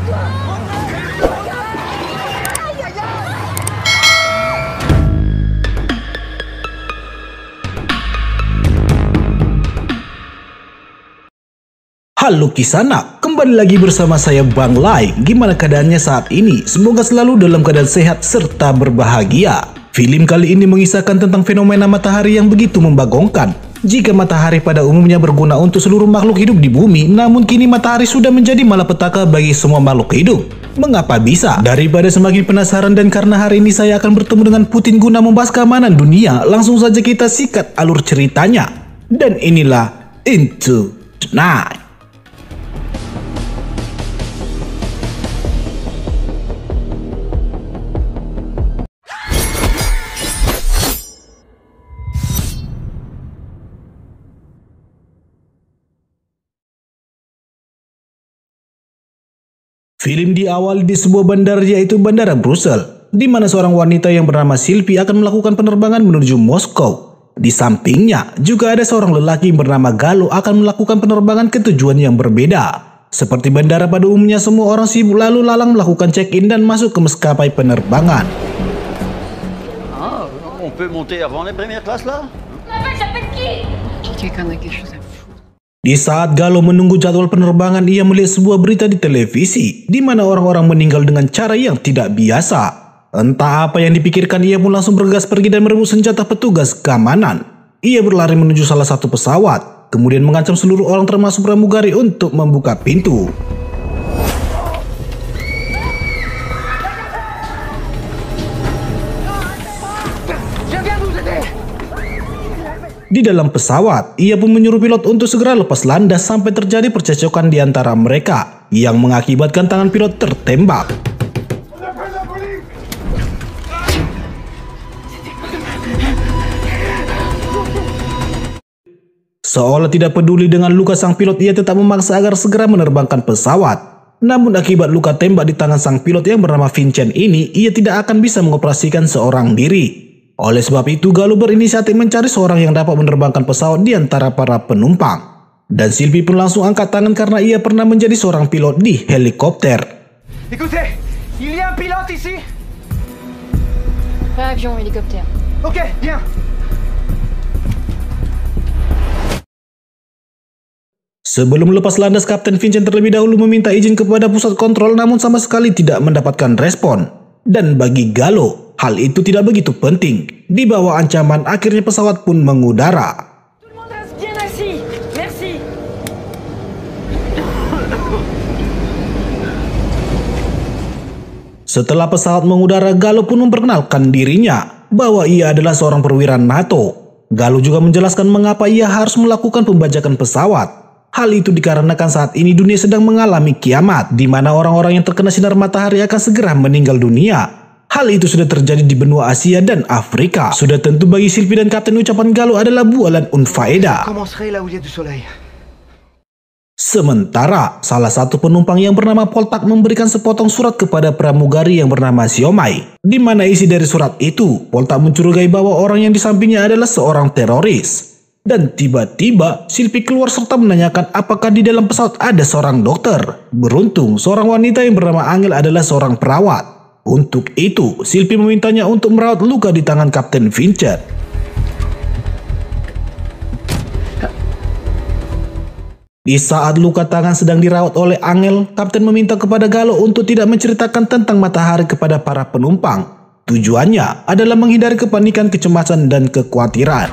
Halo Kisana, kembali lagi bersama saya Bang Lai. Gimana keadaannya saat ini? Semoga selalu dalam keadaan sehat serta berbahagia. Film kali ini mengisahkan tentang fenomena matahari yang begitu membagongkan. Jika matahari pada umumnya berguna untuk seluruh makhluk hidup di bumi, namun kini matahari sudah menjadi malapetaka bagi semua makhluk hidup. Mengapa bisa? Daripada semakin penasaran dan karena hari ini saya akan bertemu dengan Putin guna membahas keamanan dunia, langsung saja kita sikat alur ceritanya. Dan inilah Into the Night. Film diawali di sebuah bandara yaitu Bandara Brussels, di mana seorang wanita yang bernama Sylvie akan melakukan penerbangan menuju Moskow. Di sampingnya juga ada seorang lelaki yang bernama Galo akan melakukan penerbangan ke tujuan yang berbeda. Seperti bandara pada umumnya, semua orang sibuk lalu lalang melakukan check-in dan masuk ke maskapai penerbangan. On peut monter avant les premières classes là? Di saat Galo menunggu jadwal penerbangan, ia melihat sebuah berita di televisi, di mana orang-orang meninggal dengan cara yang tidak biasa. Entah apa yang dipikirkan, ia pun langsung bergegas pergi dan merebut senjata petugas keamanan. Ia berlari menuju salah satu pesawat, kemudian mengancam seluruh orang termasuk pramugari untuk membuka pintu. Di dalam pesawat, ia pun menyuruh pilot untuk segera lepas landas sampai terjadi percekcokan di antara mereka yang mengakibatkan tangan pilot tertembak. Seolah tidak peduli dengan luka sang pilot, ia tetap memaksa agar segera menerbangkan pesawat. Namun akibat luka tembak di tangan sang pilot yang bernama Vincent ini, ia tidak akan bisa mengoperasikan seorang diri. Oleh sebab itu, Galo berinisiatif mencari seorang yang dapat menerbangkan pesawat di antara para penumpang. Dan Sylvie pun langsung angkat tangan karena ia pernah menjadi seorang pilot di helikopter. Écoutez, il y a un pilote ici? Pas avion, hélicoptère. Ok, bien. Sebelum lepas landas, Kapten Vincent terlebih dahulu meminta izin kepada pusat kontrol, namun sama sekali tidak mendapatkan respon. Dan bagi Galo, hal itu tidak begitu penting. Di bawah ancaman, akhirnya pesawat pun mengudara. Setelah pesawat mengudara, Galo pun memperkenalkan dirinya bahwa ia adalah seorang perwira NATO. Galo juga menjelaskan mengapa ia harus melakukan pembajakan pesawat. Hal itu dikarenakan saat ini dunia sedang mengalami kiamat, di mana orang-orang yang terkena sinar matahari akan segera meninggal dunia. Hal itu sudah terjadi di benua Asia dan Afrika. Sudah tentu bagi Sylvie dan Kapten ucapan Galo adalah bualan unfaedah. Sementara salah satu penumpang yang bernama Poltak memberikan sepotong surat kepada pramugari yang bernama Siomai, di mana isi dari surat itu, Poltak mencurigai bahwa orang yang di sampingnya adalah seorang teroris. Dan tiba-tiba Sylvie keluar serta menanyakan apakah di dalam pesawat ada seorang dokter. Beruntung seorang wanita yang bernama Angel adalah seorang perawat. Untuk itu, Sylvie memintanya untuk merawat luka di tangan Kapten Vincent. Di saat luka tangan sedang dirawat oleh Angel, Kapten meminta kepada Galo untuk tidak menceritakan tentang matahari kepada para penumpang. Tujuannya adalah menghindari kepanikan, kecemasan, dan kekhawatiran.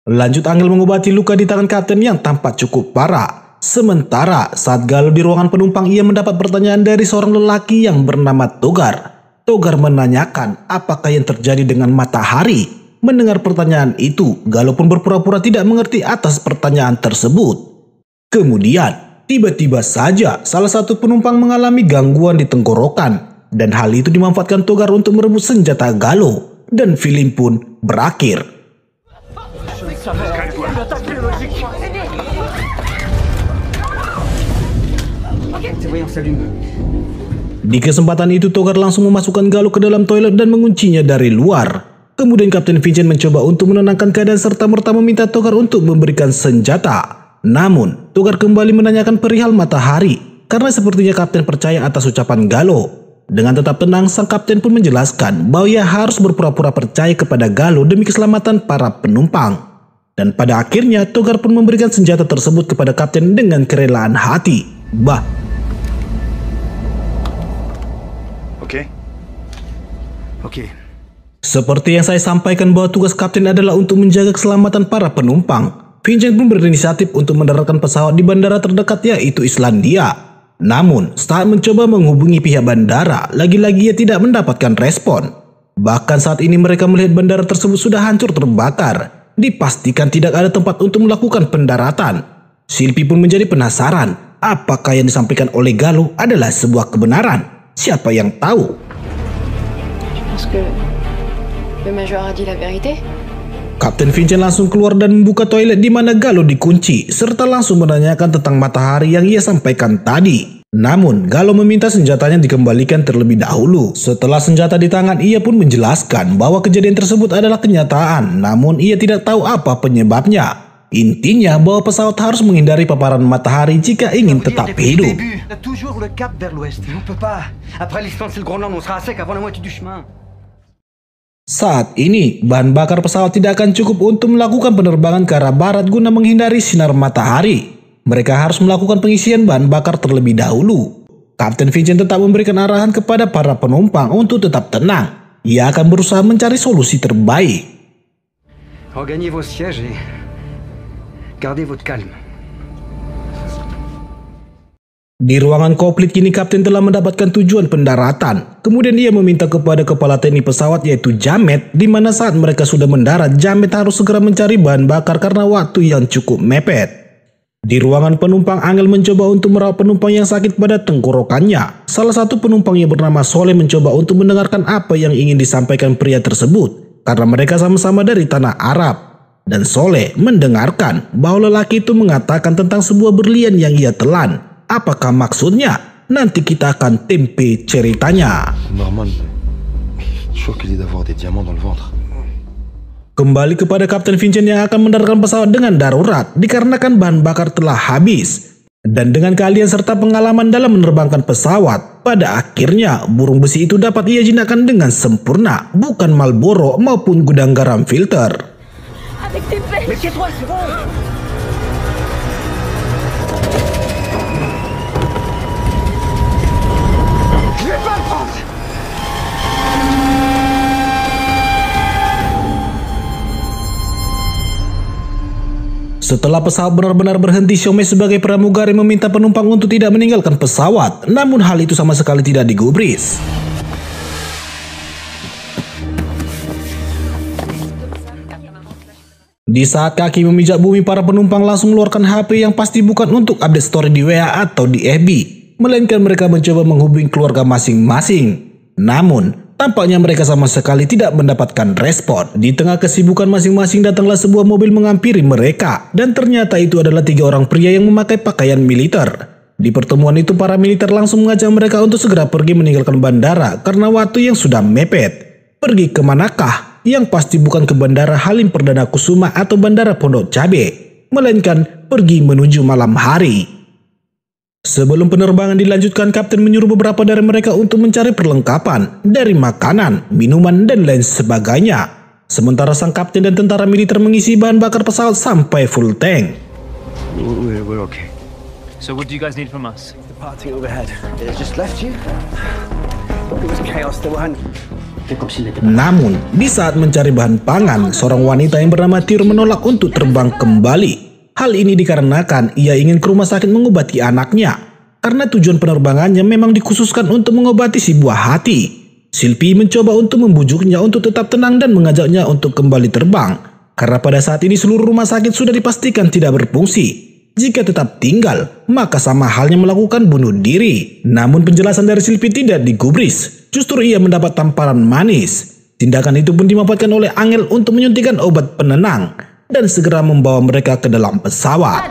Lanjut, Angel mengobati luka di tangan Kapten yang tampak cukup parah. Sementara saat Galo di ruangan penumpang, ia mendapat pertanyaan dari seorang lelaki yang bernama Togar. Togar menanyakan apakah yang terjadi dengan matahari. Mendengar pertanyaan itu, Galo pun berpura-pura tidak mengerti atas pertanyaan tersebut. Kemudian, tiba-tiba saja salah satu penumpang mengalami gangguan di tenggorokan. Dan hal itu dimanfaatkan Togar untuk merebut senjata Galo. Dan film pun berakhir. Di kesempatan itu, Togar langsung memasukkan Galo ke dalam toilet dan menguncinya dari luar. Kemudian Kapten Vincent mencoba untuk menenangkan keadaan serta-merta meminta Togar untuk memberikan senjata. Namun, Togar kembali menanyakan perihal matahari karena sepertinya Kapten percaya atas ucapan Galo. Dengan tetap tenang, sang Kapten pun menjelaskan bahwa ia harus berpura-pura percaya kepada Galo demi keselamatan para penumpang. Dan pada akhirnya, Togar pun memberikan senjata tersebut kepada Kapten dengan kerelaan hati. Ok. Seperti yang saya sampaikan bahwa tugas Kapten adalah untuk menjaga keselamatan para penumpang. Vincent pun berinisiatif untuk mendaratkan pesawat di bandara terdekat yaitu Islandia. Namun, saat mencoba menghubungi pihak bandara, lagi-lagi ia tidak mendapatkan respon. Bahkan saat ini mereka melihat bandara tersebut sudah hancur terbakar. Dipastikan tidak ada tempat untuk melakukan pendaratan. Sylvie pun menjadi penasaran, apakah yang disampaikan oleh Galo adalah sebuah kebenaran? Siapa yang tahu? Le Major a dit la vérité? Kapten Vincent langsung keluar dan membuka toilet di mana Galo dikunci, serta langsung menanyakan tentang matahari yang ia sampaikan tadi. Namun, Galo meminta senjatanya dikembalikan terlebih dahulu. Setelah senjata di tangan, ia pun menjelaskan bahwa kejadian tersebut adalah kenyataan, namun ia tidak tahu apa penyebabnya. Intinya bahwa pesawat harus menghindari paparan matahari jika ingin tetap hidup. Toujours le cap vers l'ouest. On peut pas. Après l'Islande, c'est le Groenland, on sera à sec avant la moitié du chemin. Saat ini, bahan bakar pesawat tidak akan cukup untuk melakukan penerbangan ke arah barat guna menghindari sinar matahari. Mereka harus melakukan pengisian bahan bakar terlebih dahulu. Kapten Vincent tetap memberikan arahan kepada para penumpang untuk tetap tenang. Ia akan berusaha mencari solusi terbaik. Regagnez vos sièges et gardez votre calme. Di ruangan kokpit kini Kapten telah mendapatkan tujuan pendaratan. Kemudian ia meminta kepada kepala teknik pesawat yaitu Jamet, di mana saat mereka sudah mendarat, Jamet harus segera mencari bahan bakar karena waktu yang cukup mepet. Di ruangan penumpang, Angel mencoba untuk merawat penumpang yang sakit pada tenggorokannya. Salah satu penumpang yang bernama Soleh mencoba untuk mendengarkan apa yang ingin disampaikan pria tersebut, karena mereka sama-sama dari tanah Arab. Dan Soleh mendengarkan bahwa lelaki itu mengatakan tentang sebuah berlian yang ia telan. Apakah maksudnya? Nanti kita akan tempe ceritanya. Norman, je crois qu'il est d'avoir des diamants dans le ventre. Kembali kepada Kapten Vincent yang akan mendaratkan pesawat dengan darurat dikarenakan bahan bakar telah habis. Dan dengan keahlian serta pengalaman dalam menerbangkan pesawat, pada akhirnya burung besi itu dapat ia jinakkan dengan sempurna, bukan Marlboro maupun gudang garam filter. Mais tais-toi, c'est bon. Je vais pas le prendre. Setelah pesawat benar-benar berhenti, Xiaomei sebagai pramugari meminta penumpang untuk tidak meninggalkan pesawat. Namun hal itu sama sekali tidak digubris. Di saat kaki memijak bumi, para penumpang langsung mengeluarkan HP yang pasti bukan untuk update story di WA atau di FB, melainkan mereka mencoba menghubungi keluarga masing-masing. Namun, tampaknya mereka sama sekali tidak mendapatkan respon. Di tengah kesibukan masing-masing datanglah sebuah mobil menghampiri mereka. Dan ternyata itu adalah 3 orang pria yang memakai pakaian militer. Di pertemuan itu para militer langsung mengajak mereka untuk segera pergi meninggalkan bandara karena waktu yang sudah mepet. Pergi kemanakah? Yang pasti bukan ke Bandara Halim Perdana Kusuma atau Bandara Pondok Cabe, melainkan pergi menuju malam hari. Sebelum penerbangan dilanjutkan, Kapten menyuruh beberapa dari mereka untuk mencari perlengkapan dari makanan, minuman, dan lain sebagainya. Sementara sang Kapten dan tentara militer mengisi bahan bakar pesawat sampai full tank. We're okay. So what do you guys need from us? Departing overhead. It just left you. It was chaos. There weren't. Namun, di saat mencari bahan pangan, seorang wanita yang bernama Tiur menolak untuk terbang kembali. Hal ini dikarenakan ia ingin ke rumah sakit mengobati anaknya, karena tujuan penerbangannya memang dikhususkan untuk mengobati si buah hati. Sylvie mencoba untuk membujuknya untuk tetap tenang dan mengajaknya untuk kembali terbang, karena pada saat ini seluruh rumah sakit sudah dipastikan tidak berfungsi. Jika tetap tinggal, maka sama halnya melakukan bunuh diri. Namun penjelasan dari Sylvie tidak digubris. Justru ia mendapat tamparan manis. Tindakan itu pun dimanfaatkan oleh Angel untuk menyuntikkan obat penenang dan segera membawa mereka ke dalam pesawat.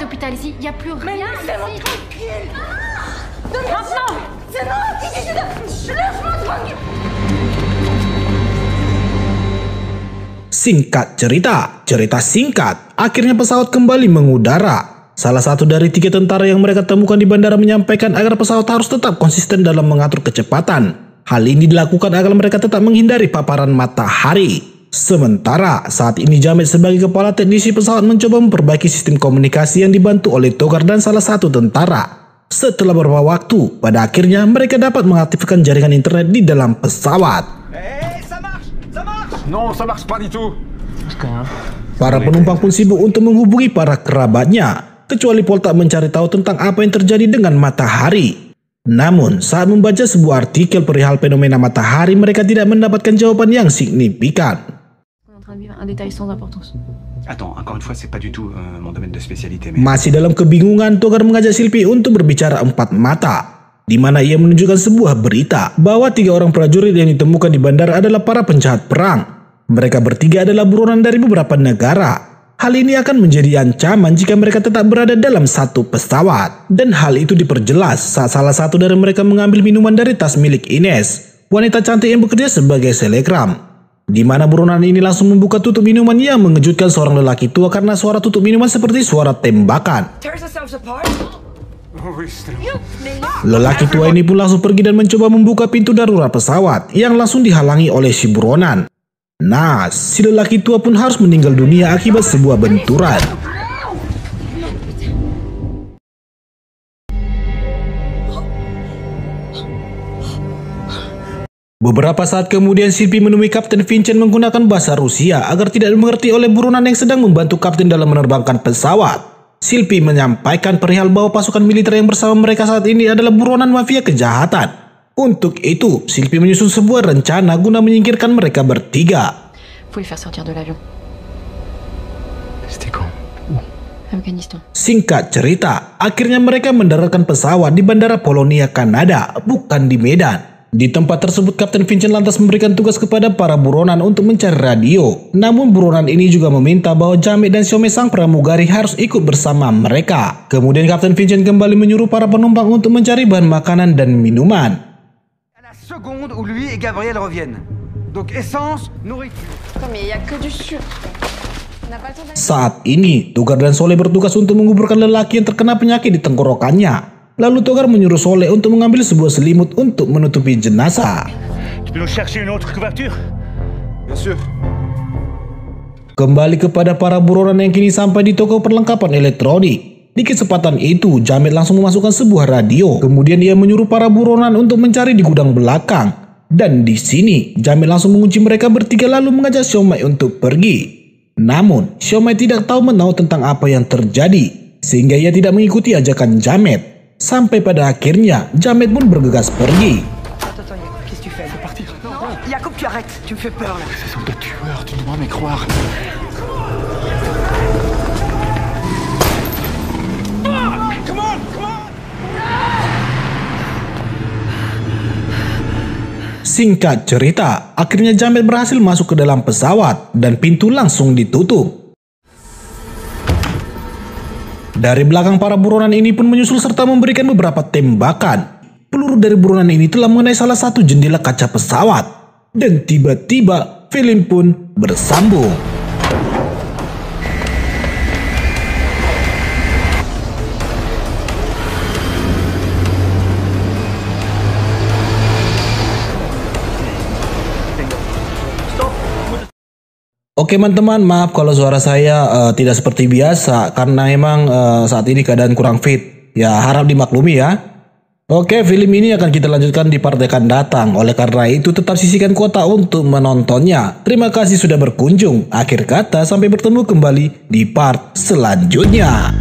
Singkat cerita singkat, akhirnya pesawat kembali mengudara. Salah satu dari 3 tentara yang mereka temukan di bandara menyampaikan agar pesawat harus tetap konsisten dalam mengatur kecepatan. Hal ini dilakukan agar mereka tetap menghindari paparan matahari. Sementara saat ini Jamed sebagai kepala teknisi pesawat mencoba memperbaiki sistem komunikasi yang dibantu oleh Togar dan salah satu tentara. Setelah beberapa waktu, pada akhirnya mereka dapat mengaktifkan jaringan internet di dalam pesawat. Non, ça marche pas du tout. Para penumpang pun sibuk untuk menghubungi para kerabatnya, kecuali Paul tak mencari tahu tentang apa yang terjadi dengan matahari. Namun, saat membaca sebuah artikel perihal fenomena matahari, mereka tidak mendapatkan jawaban yang signifikan. Attends, encore une fois, c'est pas du tout mon domaine de spécialité. Mais... Masih dalam kebingungan, Togar mengajak Sylvie untuk berbicara empat mata, di mana ia menunjukkan sebuah berita bahwa 3 orang prajurit yang ditemukan di bandara adalah para penjahat perang. Mereka bertiga adalah buronan dari beberapa negara. Hal ini akan menjadi ancaman jika mereka tetap berada dalam satu pesawat. Dan hal itu diperjelas saat salah satu dari mereka mengambil minuman dari tas milik Ines, wanita cantik yang bekerja sebagai selebgram. Di mana buronan ini langsung membuka tutup minuman yang mengejutkan seorang lelaki tua karena suara tutup minuman seperti suara tembakan. Lelaki tua ini pun langsung pergi dan mencoba membuka pintu darurat pesawat yang langsung dihalangi oleh si buronan. Nah, si lelaki tua pun harus meninggal dunia akibat sebuah benturan. Beberapa saat kemudian Sylvie menemui Kapten Vincent menggunakan bahasa Rusia agar tidak dimengerti oleh buronan yang sedang membantu kapten dalam menerbangkan pesawat. Sylvie menyampaikan perihal bahwa pasukan militer yang bersama mereka saat ini adalah buronan mafia kejahatan. Untuk itu, Sylvie menyusun sebuah rencana guna menyingkirkan mereka bertiga. Faut les faire sortir de l'avion. C'était quand? Afghanistan. Singkat cerita, akhirnya mereka mendaratkan pesawat di Bandara Polonia, Kanada, bukan di Medan. Di tempat tersebut, Kapten Vincent lantas memberikan tugas kepada para buronan untuk mencari radio. Namun buronan ini juga meminta bahwa Jamed dan Xiaomei sang pramugari harus ikut bersama mereka. Kemudian Kapten Vincent kembali menyuruh para penumpang untuk mencari bahan makanan dan minuman. Seconde où lui et Gabriel reviennent. Donc essence, nourriture. Mais il y a que du sucre. Saat ini, Togar dan Soleh bertugas untuk menguburkan lelaki yang terkena penyakit di tenggorokannya. Lalu Togar menyuruh Soleh untuk mengambil sebuah selimut untuk menutupi jenazah. Tu peux nous chercher une autre couverture? Bien sûr. Kembali kepada para buronan yang kini sampai di toko perlengkapan elektronik. Di kesempatan itu, Jamed langsung memasukkan sebuah radio. Kemudian ia menyuruh para buronan untuk mencari di gudang belakang. Dan di sini, Jamed langsung mengunci mereka bertiga lalu mengajak Xiaomei untuk pergi. Namun, Xiaomei tidak tahu menahu tentang apa yang terjadi, sehingga ia tidak mengikuti ajakan Jamed. Sampai pada akhirnya, Jamed pun bergegas pergi. Attends, qu'est-ce que tu fais? Je vais partir. Non, Jacob, tu arrêtes. Tu me fais peur là. Ce sont des tueurs, tu dois me croire. Singkat cerita, akhirnya Jamed berhasil masuk ke dalam pesawat dan pintu langsung ditutup. Dari belakang para buronan ini pun menyusul serta memberikan beberapa tembakan. Peluru dari buronan ini telah mengenai salah satu jendela kaca pesawat. Dan tiba-tiba film pun bersambung. Oke teman-teman, maaf kalau suara saya tidak seperti biasa karena emang saat ini keadaan kurang fit. Ya harap dimaklumi ya. Oke, film ini akan kita lanjutkan di part yang akan datang. Oleh karena itu tetap sisihkan kuota untuk menontonnya. Terima kasih sudah berkunjung. Akhir kata, sampai bertemu kembali di part selanjutnya.